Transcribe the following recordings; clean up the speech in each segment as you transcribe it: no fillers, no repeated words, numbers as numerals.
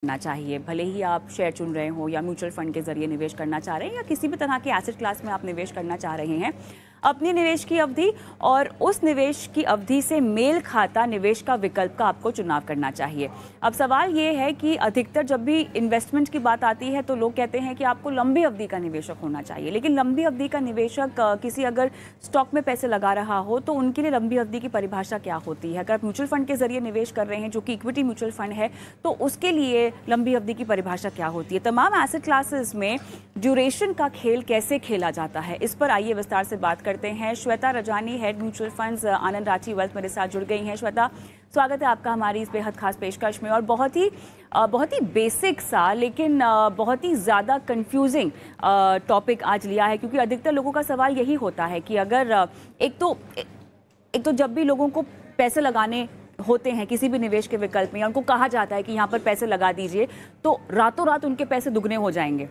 करना चाहिए, भले ही आप शेयर चुन रहे हो या म्यूचुअल फंड के जरिए निवेश करना चाह रहे हैं या किसी भी तरह के एसेट क्लास में आप निवेश करना चाह रहे हैं। अपनी निवेश की अवधि और उस निवेश की अवधि से मेल खाता निवेश का विकल्प का आपको चुनाव करना चाहिए। अब सवाल ये है कि अधिकतर जब भी इन्वेस्टमेंट की बात आती है तो लोग कहते हैं कि आपको लंबी अवधि का निवेशक होना चाहिए, लेकिन लंबी अवधि का निवेशक किसी अगर स्टॉक में पैसे लगा रहा हो तो उनके लिए लंबी अवधि की परिभाषा क्या होती है? अगर आप म्यूचुअल फंड के जरिए निवेश कर रहे हैं जो कि इक्विटी म्यूचुअल फंड है तो उसके लिए लंबी अवधि की परिभाषा क्या होती है? तमाम एसेट क्लासेस में ड्यूरेशन का खेल कैसे खेला जाता है, इस पर आइए विस्तार से बात करते हैं। Shweta Rajani, head mutual funds Anand Ranchi wealth, मेरे साथ जुड़ गई हैं। श्वेता, स्वागत है आपका हमारी इस बेहद खास पेशकश में। और बहुत ही बेसिक सा लेकिन बहुत ही ज़्यादा कंफ्यूजिंग टॉपिक आज लिया है, क्योंकि अधिकतर लोगों का सवाल यही होता है कि अगर एक तो जब भी लोगों को पैसे लगाने होते हैं किसी भी निवेश के विकल्प में, उनको कहा जाता है कि यहाँ पर पैसे लगा दीजिए तो रातों रात उनके पैसे दुगने हो जाएंगे।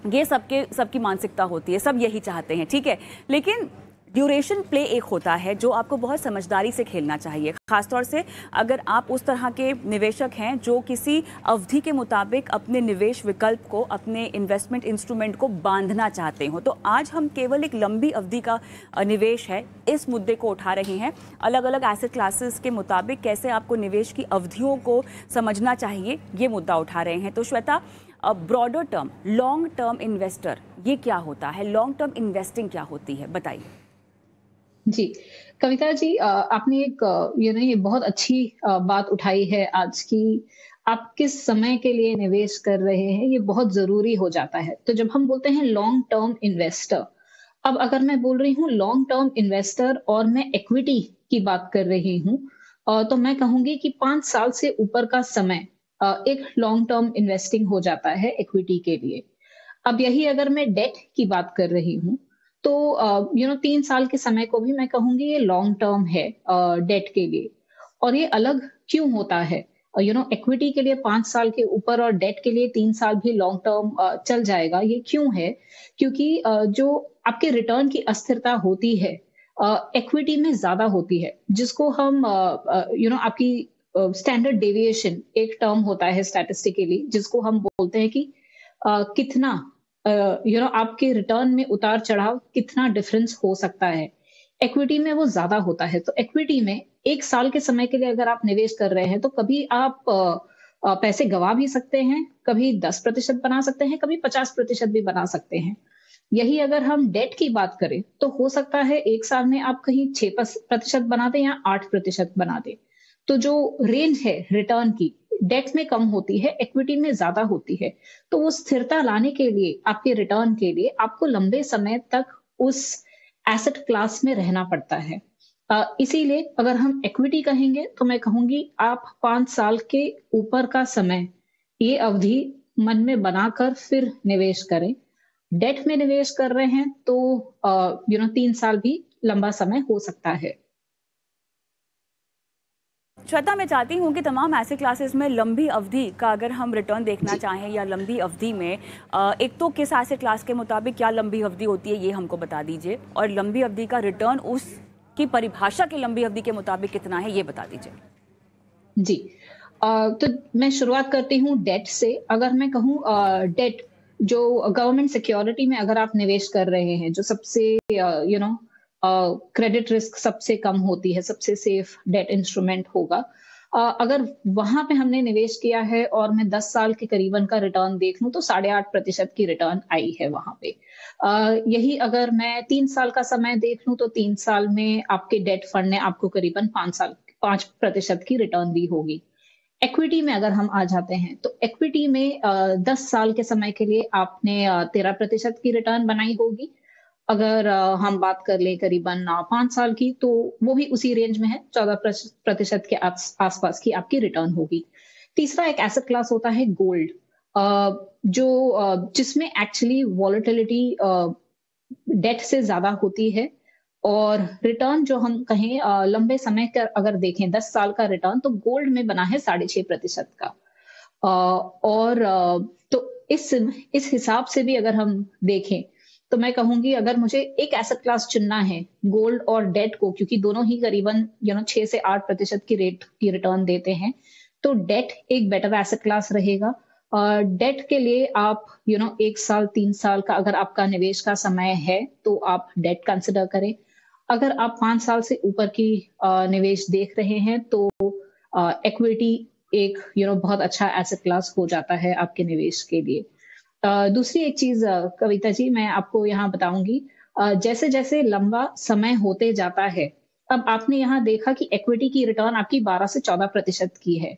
ये सबकी मानसिकता होती है, सब यही चाहते हैं, ठीक है। लेकिन ड्यूरेशन प्ले एक होता है जो आपको बहुत समझदारी से खेलना चाहिए, खासतौर से अगर आप उस तरह के निवेशक हैं जो किसी अवधि के मुताबिक अपने निवेश विकल्प को, अपने इन्वेस्टमेंट इंस्ट्रूमेंट को बांधना चाहते हो। तो आज हम केवल एक लंबी अवधि का निवेश है इस मुद्दे को उठा रहे हैं। अलग अलग एसेट क्लासेस के मुताबिक कैसे आपको निवेश की अवधियों को समझना चाहिए, ये मुद्दा उठा रहे हैं। तो Shweta, broader term, long term investor ये क्या होता है? लॉन्ग टर्म इन्वेस्टिंग क्या होती है, बताइए। जी, कविता जी, आपने एक ये बहुत अच्छी बात उठाई है आज की। आप किस समय के लिए निवेश कर रहे हैं, ये बहुत ज़रूरी हो जाता है। तो जब हम बोलते हैं लॉन्ग टर्म इन्वेस्टर, अब अगर मैं बोल रही हूँ लॉन्ग टर्म इन्वेस्टर और मैं इक्विटी की बात कर रही हूँ, तो मैं कहूँगी कि 5 साल से ऊपर का समय एक लॉन्ग टर्म इन्वेस्टिंग हो जाता है इक्विटी के लिए। अब यही अगर मैं डेट की बात कर रही हूँ, तो 3 साल के समय को भी मैं कहूँगी ये लॉन्ग टर्म है डेट के लिए। और ये अलग क्यों होता है? इक्विटी के लिए 5 साल के ऊपर और डेट के लिए 3 साल भी लॉन्ग टर्म चल जाएगा। ये क्यों है? क्योंकि जो आपके रिटर्न की अस्थिरता होती है इक्विटी में ज़्यादा होती है, जिसको हम आपकी स्टैंडर्ड डेविएशन एक टर्म होता है स्टैटिस्टिकली, जिसको हम बोलते हैं कि कितना आपके रिटर्न में उतार चढ़ाव कितना डिफरेंस हो सकता है। इक्विटी में वो ज्यादा होता है। तो इक्विटी में 1 साल के समय के लिए अगर आप निवेश कर रहे हैं तो कभी आप पैसे गवा भी सकते हैं, कभी 10% बना सकते हैं, कभी 50% भी बना सकते हैं। यही अगर हम डेट की बात करें तो हो सकता है 1 साल में आप कहीं 6% बना दें या 8% बना दें। तो जो रेंज है रिटर्न की, डेट में कम होती है, इक्विटी में ज्यादा होती है। तो वो स्थिरता लाने के लिए, आपके रिटर्न के लिए आपको लंबे समय तक उस एसेट क्लास में रहना पड़ता है। इसीलिए अगर हम इक्विटी कहेंगे तो मैं कहूंगी आप 5 साल के ऊपर का समय, ये अवधि मन में बनाकर फिर निवेश करें। डेट में निवेश कर रहे हैं तो 3 साल भी लंबा समय हो सकता है। श्वेता, मैं चाहती हूँ कि तमाम एसेट क्लासेस में लंबी अवधि का अगर हम रिटर्न देखना चाहें या लंबी अवधि में एक तो किस एसेट क्लास के मुताबिक क्या लंबी अवधि होती है ये हमको बता दीजिए, और लंबी अवधि का रिटर्न उसकी परिभाषा की लंबी अवधि के मुताबिक कितना है ये बता दीजिए। जी, तो मैं शुरुआत करती हूँ डेट से। अगर मैं कहूँ डेट जो गवर्नमेंट सिक्योरिटी में अगर आप निवेश कर रहे हैं, जो सबसे क्रेडिट रिस्क सबसे कम होती है, सबसे सेफ डेट इंस्ट्रूमेंट होगा। अगर वहां पे हमने निवेश किया है और मैं 10 साल के करीबन का रिटर्न देख लूं तो 8.5% की रिटर्न आई है वहां पे। यही अगर मैं 3 साल का समय देख लूं तो 3 साल में आपके डेट फंड ने आपको करीबन 5% की रिटर्न दी होगी। इक्विटी में अगर हम आ जाते हैं तो इक्विटी में 10 साल के समय के लिए आपने 13% की रिटर्न बनाई होगी। अगर हम बात कर ले करीबन 5 साल की, तो वो भी उसी रेंज में है, 14% के आसपास की आपकी रिटर्न होगी। तीसरा एक एसेट क्लास होता है गोल्ड, जो जिसमें एक्चुअली वॉलेटिलिटी डेट से ज्यादा होती है, और रिटर्न जो हम कहें लंबे समय का अगर देखें 10 साल का रिटर्न तो गोल्ड में बना है 6.5% का। तो इस हिसाब से भी अगर हम देखें तो मैं कहूंगी अगर मुझे एक एसेट क्लास चुनना है, गोल्ड और डेट को, क्योंकि दोनों ही करीबन 6 से 8% की रेट की रिटर्न देते हैं, तो डेट एक बेटर एसेट क्लास रहेगा। डेट के लिए आप 1 साल 3 साल का अगर आपका निवेश का समय है तो आप डेट कंसिडर करें। अगर आप 5 साल से ऊपर की निवेश देख रहे हैं तो इक्विटी एक बहुत अच्छा एसेट क्लास हो जाता है आपके निवेश के लिए। दूसरी एक चीज कविता जी मैं आपको यहाँ बताऊंगी, जैसे जैसे लंबा समय होते जाता है, अब आपने यहाँ देखा कि इक्विटी की रिटर्न आपकी 12 से 14% की है।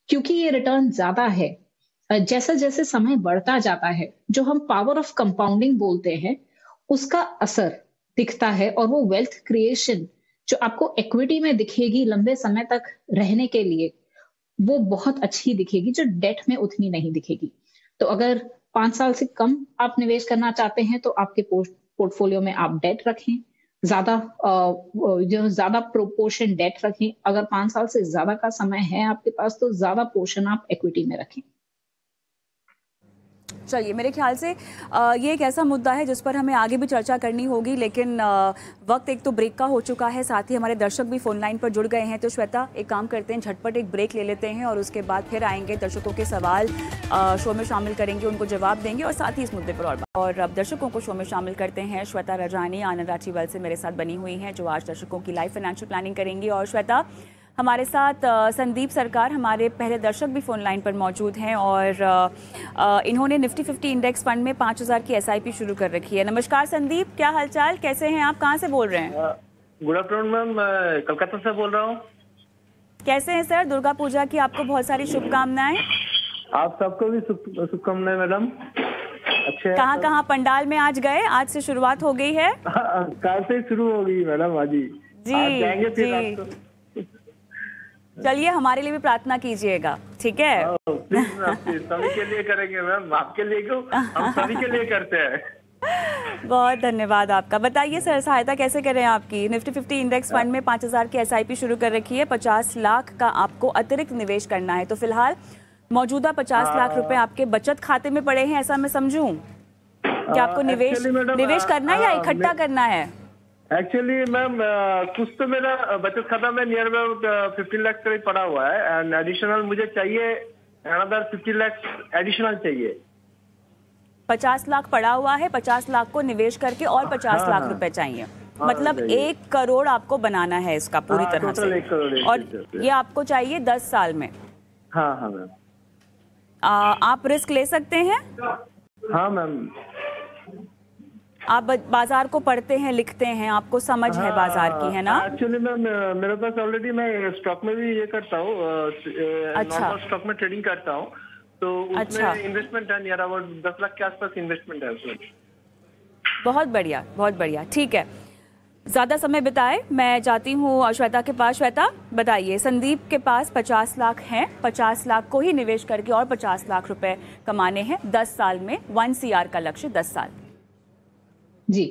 क्योंकि ये रिटर्न ज्यादा है, जैसे जैसे समय बढ़ता जाता है, जो हम पावर ऑफ कंपाउंडिंग बोलते हैं, उसका असर दिखता है और वो वेल्थ क्रिएशन जो आपको इक्विटी में दिखेगी लंबे समय तक रहने के लिए, वो बहुत अच्छी दिखेगी, जो डेट में उतनी नहीं दिखेगी। तो अगर 5 साल से कम आप निवेश करना चाहते हैं तो आपके पोर्टफोलियो में आप डेट रखें, ज्यादा प्रोपोर्शन डेट रखें। अगर 5 साल से ज्यादा का समय है आपके पास तो ज्यादा पोर्शन आप इक्विटी में रखें। चलिए, मेरे ख्याल से ये एक ऐसा मुद्दा है जिस पर हमें आगे भी चर्चा करनी होगी, लेकिन वक्त एक तो ब्रेक का हो चुका है, साथ ही हमारे दर्शक भी फोन लाइन पर जुड़ गए हैं। तो श्वेता, एक काम करते हैं, झटपट एक ब्रेक ले लेते हैं और उसके बाद फिर आएंगे, दर्शकों के सवाल शो में शामिल करेंगे, उनको जवाब देंगे और साथ ही इस मुद्दे पर और अब दर्शकों को शो में शामिल करते हैं। श्वेता रजानी आनंद रांची वेल्थ से मेरे साथ बनी हुई हैं, जो आज दर्शकों की लाइव फाइनेंशियल प्लानिंग करेंगी। और श्वेता, हमारे साथ संदीप सरकार, हमारे पहले दर्शक भी फोन लाइन पर मौजूद हैं और इन्होंने निफ्टी 50 इंडेक्स फंड में 5000 की एसआईपी शुरू कर रखी है। नमस्कार संदीप, क्या हालचाल, कैसे हैं आप, कहां से बोल रहे हैं? गुड आफ्टरनून मैम, मैं कलकत्ता से बोल रहा हूं। कैसे हैं सर? दुर्गा पूजा की आपको बहुत सारी शुभकामनाएं। आप सबको भी शुभकामनाएं मैडम। अच्छे कहां पंडाल में आज गए? आज से शुरुआत हो गई है? कल से शुरू हो गई मैडम। आज जी, चलिए हमारे लिए भी प्रार्थना कीजिएगा, ठीक है? सभी के लिए करेंगे मैम, आपके लिए क्यों, हम सभी के लिए करते हैं। बहुत धन्यवाद आपका। बताइए सर, सहायता कैसे करें आपकी? निफ्टी 50 इंडेक्स फंड में 5000 की एसआईपी शुरू कर रखी है, 50 लाख का आपको अतिरिक्त निवेश करना है। तो फिलहाल मौजूदा 50 लाख रुपए आपके बचत खाते में पड़े हैं, ऐसा मैं समझूं? क्या आपको निवेश करना है या इकट्ठा करना है? एक्चुअली मैम कुछ तो मेरा बचत खाता में नियर अबाउट 15 लाख करीब पड़ा हुआ है एंड एडिशनल मुझे चाहिए, अनदर 50 लाख एडिशनल चाहिए। 50 लाख पड़ा हुआ है, 50 लाख को निवेश करके और 50 लाख रुपए चाहिए। मतलब 1 करोड़ आपको बनाना है इसका पूरी तरह से, 1 करोड़ और ये आपको चाहिए 10 साल में। हाँ मैम। आप रिस्क ले सकते हैं? हाँ मैम। आप बाजार को पढ़ते हैं, लिखते हैं, आपको समझ है बाजार की, है ना? एक्चुअली मैम मेरे पास ऑलरेडी, मैं स्टॉक में भी ये करता हूँ, अच्छा, स्टॉक में ट्रेडिंग करता हूँ, तो उसमें इन्वेस्टमेंट है नियर अबाउट 10 लाख के आसपास इन्वेस्टमेंट है उसमें। बहुत बढ़िया, बहुत बढ़िया, ठीक है। ज्यादा समय बिताए, मैं जाती हूँ श्वेता के पास। श्वेता बताइए, संदीप के पास 50 लाख हैं, 50 लाख को ही निवेश करके और 50 लाख रुपए कमाने हैं 10 साल में, 1 CR का लक्ष्य 10 साल। जी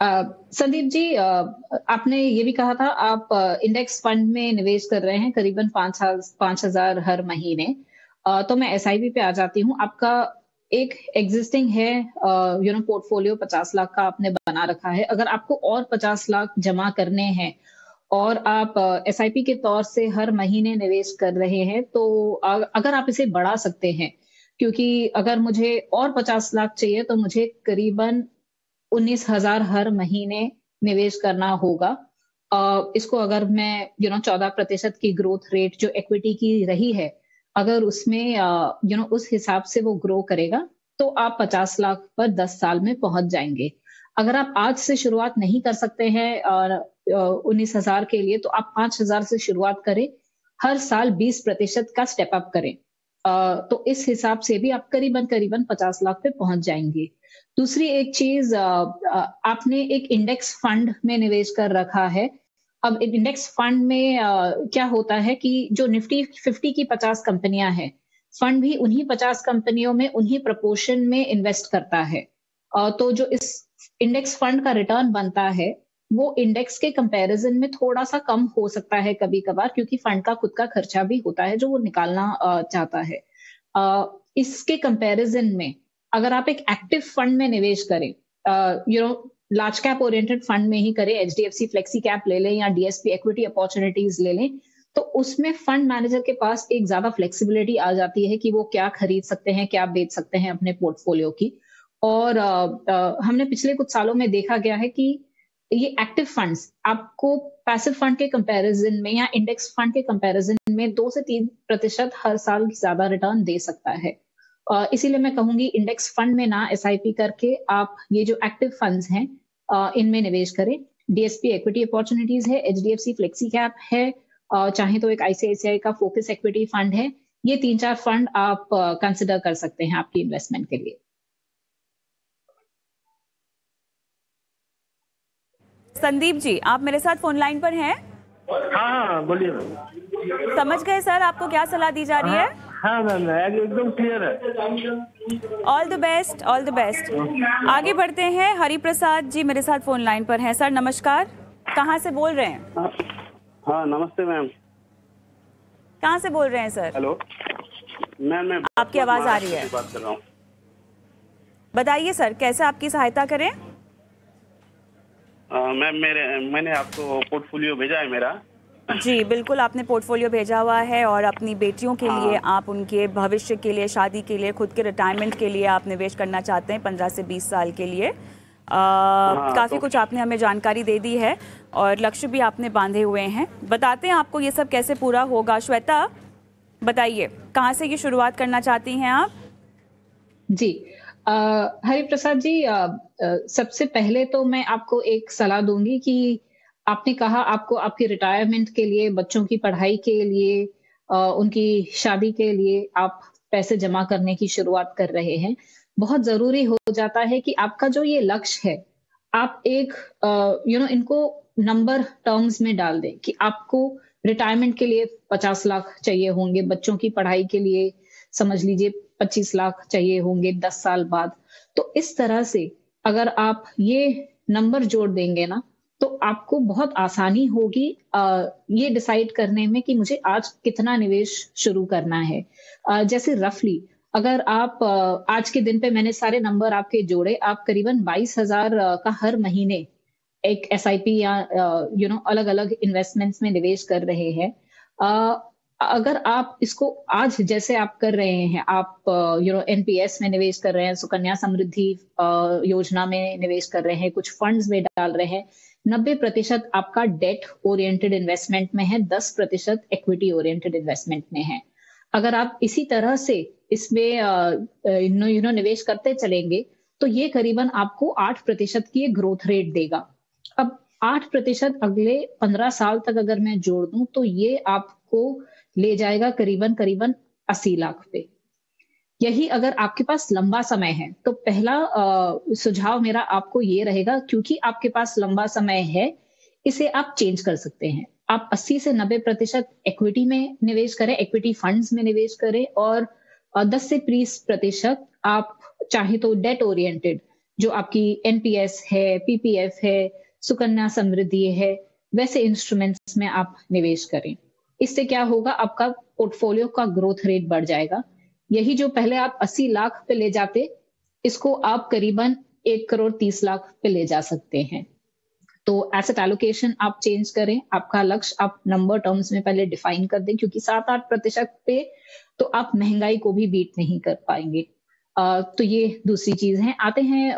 संदीप जी, आपने ये भी कहा था आप इंडेक्स फंड में निवेश कर रहे हैं करीबन 5,000 हर महीने। तो मैं एसआईपी पे आ जाती हूँ। आपका एक एग्जिस्टिंग है पोर्टफोलियो 50 लाख का आपने बना रखा है। अगर आपको और 50 लाख जमा करने हैं और आप एसआईपी के तौर से हर महीने निवेश कर रहे हैं, तो अगर आप इसे बढ़ा सकते हैं, क्योंकि अगर मुझे और 50 लाख चाहिए तो मुझे करीबन 19,000 हर महीने निवेश करना होगा। इसको अगर मैं 14% की ग्रोथ रेट जो इक्विटी की रही है, अगर उसमें उस हिसाब से वो ग्रो करेगा तो आप 50 लाख पर 10 साल में पहुंच जाएंगे। अगर आप आज से शुरुआत नहीं कर सकते हैं 19,000 के लिए, तो आप 5,000 से शुरुआत करें, हर साल 20% का स्टेप अप करें। तो इस हिसाब से भी आप करीबन 50 लाख पे पहुंच जाएंगे। दूसरी एक चीज, आपने एक इंडेक्स फंड में निवेश कर रखा है। अब इंडेक्स फंड में क्या होता है कि जो निफ्टी 50 की 50 कंपनियां हैं, फंड भी उन्हीं 50 कंपनियों में उन्हीं प्रपोर्शन में इन्वेस्ट करता है। तो जो इस इंडेक्स फंड का रिटर्न बनता है वो इंडेक्स के कंपैरिजन में थोड़ा सा कम हो सकता है कभी कभार, क्योंकि फंड का खुद का खर्चा भी होता है जो वो निकालना चाहता है। इसके कंपैरिजन में अगर आप एक एक्टिव फंड में निवेश करें, लार्ज कैप ओरिएंटेड फंड में ही करें, एचडीएफसी फ्लेक्सी कैप ले लें या डीएसपी इक्विटी अपॉर्चुनिटीज ले लें, तो उसमें फंड मैनेजर के पास एक ज्यादा फ्लेक्सिबिलिटी आ जाती है कि वो क्या खरीद सकते हैं, क्या बेच सकते हैं अपने पोर्टफोलियो की। और हमने पिछले कुछ सालों में देखा गया है कि ये एक्टिव फंड्स आपको पैसिव फंड के कंपैरिजन में या इंडेक्स फंड के कंपैरिजन में 2 से 3% हर साल ज्यादा रिटर्न दे सकता है। इसीलिए मैं कहूंगी इंडेक्स फंड में ना एसआईपी करके आप ये जो एक्टिव फंड्स हैं इनमें निवेश करें। डीएसपी इक्विटी अपॉर्चुनिटीज है, एचडीएफसी फ्लेक्सी कैप है, चाहे तो एक आईसीआईसीआई का फोकस इक्विटी फंड है। ये 3-4 फंड आप कंसिडर कर सकते हैं आपकी इन्वेस्टमेंट के लिए। संदीप जी, आप मेरे साथ फोन लाइन पर हैं? हाँ, बोलिए। समझ गए सर आपको क्या सलाह दी जा रही है? हाँ मैम, एकदम क्लियर है। All the best, all the best. आगे बढ़ते हैं। हरिप्रसाद जी मेरे साथ फोन लाइन पर हैं। सर नमस्कार, कहाँ से बोल रहे हैं? हाँ नमस्ते मैम। कहाँ से बोल रहे हैं सर? हेलो मैम, मैं आपकी आवाज आ रही है, बात कर रहा हूँ। बताइए सर, कैसे आपकी सहायता करें? मैम मैंने आपको पोर्टफोलियो भेजा है मेरा। जी बिल्कुल, आपने पोर्टफोलियो भेजा हुआ है और अपनी बेटियों के लिए, आप उनके भविष्य के लिए, शादी के लिए, खुद के रिटायरमेंट के लिए आप निवेश करना चाहते हैं 15 से 20 साल के लिए। काफ़ी कुछ आपने हमें जानकारी दे दी है और लक्ष्य भी आपने बांधे हुए हैं। बताते हैं आपको ये सब कैसे पूरा होगा। श्वेता बताइए, कहाँ से ये शुरुआत करना चाहती हैं आप? जी हरिप्रसाद जी, सबसे पहले तो मैं आपको एक सलाह दूंगी कि आपने कहा आपको आपके रिटायरमेंट के लिए, बच्चों की पढ़ाई के लिए, उनकी शादी के लिए आप पैसे जमा करने की शुरुआत कर रहे हैं। बहुत जरूरी हो जाता है कि आपका जो ये लक्ष्य है, आप एक इनको नंबर टर्म्स में डाल दें कि आपको रिटायरमेंट के लिए 50 लाख चाहिए होंगे, बच्चों की पढ़ाई के लिए समझ लीजिए 25 लाख चाहिए होंगे 10 साल बाद। तो इस तरह से अगर आप ये नंबर जोड़ देंगे ना, तो आपको बहुत आसानी होगी ये डिसाइड करने में कि मुझे आज कितना निवेश शुरू करना है। जैसे रफली अगर आप आज के दिन पे मैंने सारे नंबर आपके जोड़े, आप करीबन 22,000 का हर महीने एक एसआईपी या अलग अलग इन्वेस्टमेंट्स में निवेश कर रहे हैं। अगर आप इसको आज जैसे आप कर रहे हैं, आप एनपीएस में निवेश कर रहे हैं, सुकन्या समृद्धि योजना में निवेश कर रहे हैं, कुछ फंड्स में डाल रहे हैं, 90% आपका डेट ओरिएंटेड इन्वेस्टमेंट में है, 10% इक्विटी ओरिएंटेड इन्वेस्टमेंट में है। अगर आप इसी तरह से इसमें निवेश करते चलेंगे तो ये करीबन आपको 8% की ग्रोथ रेट देगा। अब 8% अगले 15 साल तक अगर मैं जोड़ दूं तो ये आपको ले जाएगा करीबन 80 लाख पे। यही अगर आपके पास लंबा समय है तो पहला सुझाव मेरा आपको ये रहेगा, क्योंकि आपके पास लंबा समय है, इसे आप चेंज कर सकते हैं। आप 80 से 90% इक्विटी में निवेश करें, इक्विटी फंड्स में निवेश करें, और 10 से 20% आप चाहे तो डेट ओरिएंटेड जो आपकी एनपीएस है, पीपीएफ है, सुकन्या समृद्धि है, वैसे इंस्ट्रूमेंट्स में आप निवेश करें। इससे क्या होगा, आपका पोर्टफोलियो का ग्रोथ रेट बढ़ जाएगा। यही जो पहले आप 80 लाख पे ले जाते, इसको आप करीबन 1,30,00,000 पे ले जा सकते हैं। तो एसेट एलोकेशन आप चेंज करें, आपका लक्ष्य आप नंबर टर्म्स में पहले डिफाइन कर दें, क्योंकि 7-8% पे तो आप महंगाई को भी बीट नहीं कर पाएंगे। तो ये दूसरी चीज है। आते हैं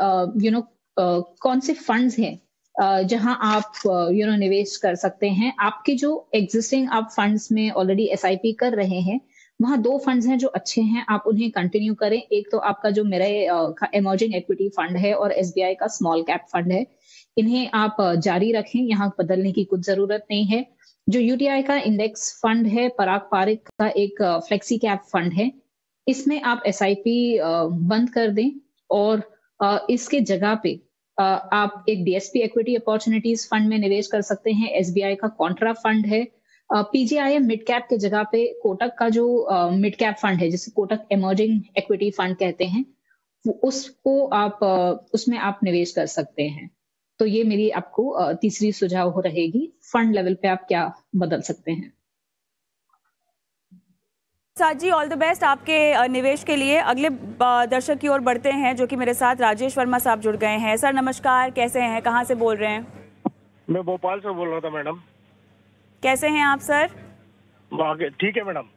कौन से फंड्स हैं जहां आप निवेश कर सकते हैं। आपके जो एग्जिस्टिंग आप फंड्स में ऑलरेडी एसआईपी कर रहे हैं, वहां 2 फंड्स हैं जो अच्छे हैं, आप उन्हें कंटिन्यू करें। एक तो आपका जो मेरा इमर्जिंग इक्विटी फंड है और एसबीआई का स्मॉल कैप फंड है, इन्हें आप जारी रखें, यहाँ बदलने की कुछ जरूरत नहीं है। जो यूटीआई का इंडेक्स फंड है, पराग पारिक का एक फ्लेक्सी कैप फंड है, इसमें आप एसआईपी बंद कर दें और इसके जगह पे आप एक डीएसपी इक्विटी अपॉर्चुनिटीज फंड में निवेश कर सकते हैं। एसबीआई का कॉन्ट्रा फंड है। पीजीआईएम मिड कैप के जगह पे कोटक का जो मिड कैप फंड है, जिसे कोटक इमर्जिंग इक्विटी फंड कहते हैं, उसको आप उसमें आप निवेश कर सकते हैं। तो ये मेरी आपको तीसरी सुझाव रहेगी, फंड लेवल पे आप क्या बदल सकते हैं। साथ जी, ऑल द बेस्ट आपके निवेश के लिए। अगले दर्शक की ओर बढ़ते हैं, जो कि मेरे साथ राजेश वर्मा साहब जुड़ गए हैं। सर नमस्कार, कैसे हैं, कहाँ से बोल रहे हैं? मैं भोपाल से बोल रहा था मैडम। कैसे हैं आप सर? ठीक है मैडम।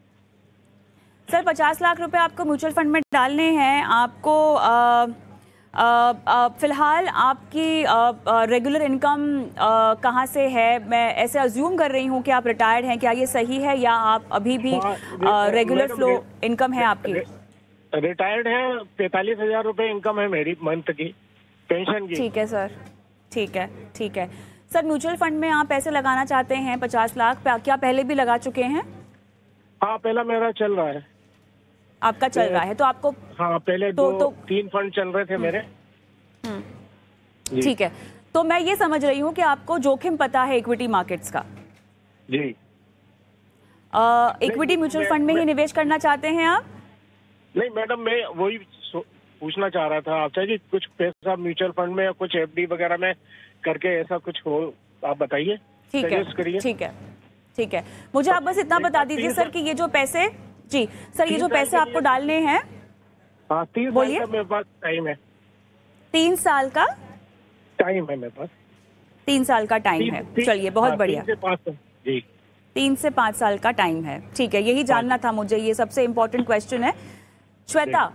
सर 50 लाख रुपए आपको म्यूचुअल फंड में डालने हैं। आपको फिलहाल आपकी रेगुलर इनकम कहाँ से है? मैं ऐसे अज्यूम कर रही हूँ कि आप रिटायर्ड हैं, क्या ये सही है या आप अभी भी रेगुलर फ्लो इनकम है आपकी? रिटायर्ड है, 45,000 रुपए इनकम है मेरी मंथ की पेंशन की। ठीक है सर, ठीक है, ठीक है सर। म्यूचुअल फंड में आप पैसे लगाना चाहते हैं 50 लाख, क्या पहले भी लगा चुके हैं? हाँ, पहला मेरा चल रहा है। आपका चल रहा है तो आपको? हाँ, पहले तीन फंड चल रहे थे मेरे। ठीक है, तो मैं ये समझ रही हूँ कि आपको जोखिम पता है इक्विटी मार्केट्स का। जी। इक्विटी म्यूचुअल फंड में ही निवेश करना चाहते हैं आप? नहीं मैडम, मैं वही पूछना चाह रहा था आपसे कि कुछ पैसा म्यूचुअल फंड में या कुछ एफडी वगैरह में करके ऐसा कुछ हो, आप बताइए। ठीक है, ठीक है, ठीक है। मुझे आप बस इतना बता दीजिए सर कि ये जो पैसे, जी सर, ये जो पैसे आपको डालने हैं। हाँ, 3 साल का मेरे पास टाइम है। 3 साल का टाइम है मेरे पास। 3 साल का टाइम है, चलिए बहुत बढ़िया। 3 से 5 साल का टाइम है, ठीक है। यही जानना था मुझे, ये सबसे इम्पोर्टेंट क्वेश्चन है। श्वेता,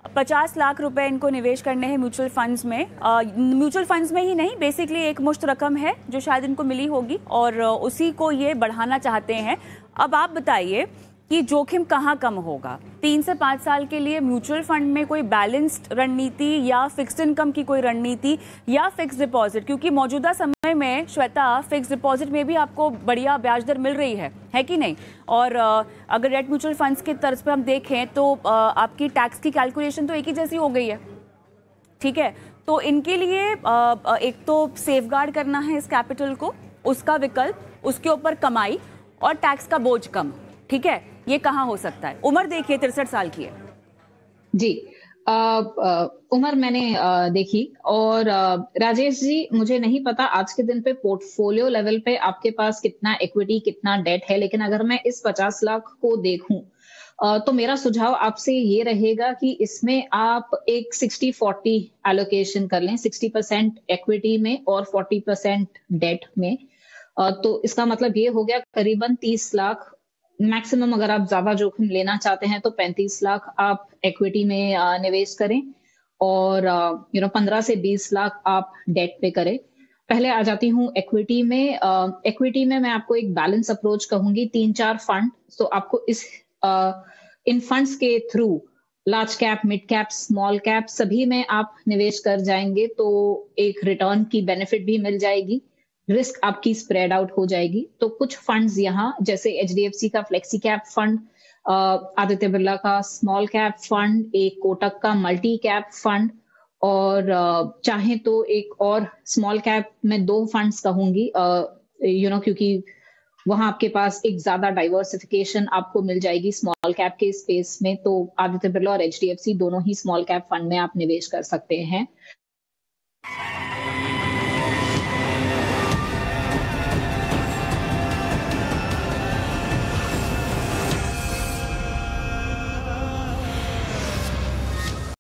50 लाख रुपए इनको निवेश करने हैं म्यूचुअल फंड्स में। म्यूचुअल फंड्स में ही नहीं, बेसिकली एक मुश्त रकम है जो शायद इनको मिली होगी और उसी को ये बढ़ाना चाहते हैं। अब आप बताइए कि जोखिम कहाँ कम होगा? 3 से 5 साल के लिए म्यूचुअल फंड में कोई बैलेंस्ड रणनीति या फिक्स्ड इनकम की कोई रणनीति या फिक्स्ड डिपॉजिट? क्योंकि मौजूदा समय में श्वेता फिक्स्ड डिपॉजिट में भी आपको बढ़िया ब्याज दर मिल रही है कि नहीं? और अगर डेट म्यूचुअल फंड्स की तर्ज पर हम देखें तो आपकी टैक्स की कैलकुलेशन तो एक ही जैसी हो गई है, ठीक है? तो इनके लिए एक तो सेफगार्ड करना है इस कैपिटल को, उसका विकल्प, उसके ऊपर कमाई और टैक्स का बोझ कम, ठीक है? ये कहाँ हो सकता है? उम्र देखिए 63 साल की है। जी, उम्र मैंने देखी। और राजेश जी, मुझे नहीं पता आज के दिन पे पोर्टफोलियो लेवल पे आपके पास कितना इक्विटी कितना डेट है, लेकिन अगर मैं इस 50 लाख को देखूं तो मेरा सुझाव आपसे ये रहेगा कि इसमें आप एक 60-40 एलोकेशन कर लें, 60% इक्विटी में और 40% डेट में। तो इसका मतलब ये हो गया करीबन 30 लाख मैक्सिमम। अगर आप ज्यादा जोखिम लेना चाहते हैं तो 35 लाख आप इक्विटी में निवेश करें और 15 से 20 लाख आप डेट पे करें। पहले आ जाती हूँ इक्विटी में। इक्विटी में मैं आपको एक बैलेंस अप्रोच कहूंगी, 3-4 फंड। तो आपको इन फंड्स के through large cap, mid cap, small cap सभी में आप निवेश कर जाएंगे तो एक रिटर्न की बेनिफिट भी मिल जाएगी, रिस्क आपकी स्प्रेड आउट हो जाएगी। तो कुछ फंड्स यहाँ जैसे HDFC का flexi cap fund, Aditya Birla का स्मॉल कैप फंड, एक कोटक का मल्टी कैप फंड और चाहे तो एक और स्मॉल कैप में 2 फंड्स कहूंगी, क्योंकि वहां आपके पास एक ज्यादा डाइवर्सिफिकेशन आपको मिल जाएगी स्मॉल कैप के स्पेस में। तो आदित्य बिरला और HDFC दोनों ही स्मॉल कैप फंड में आप निवेश कर सकते हैं।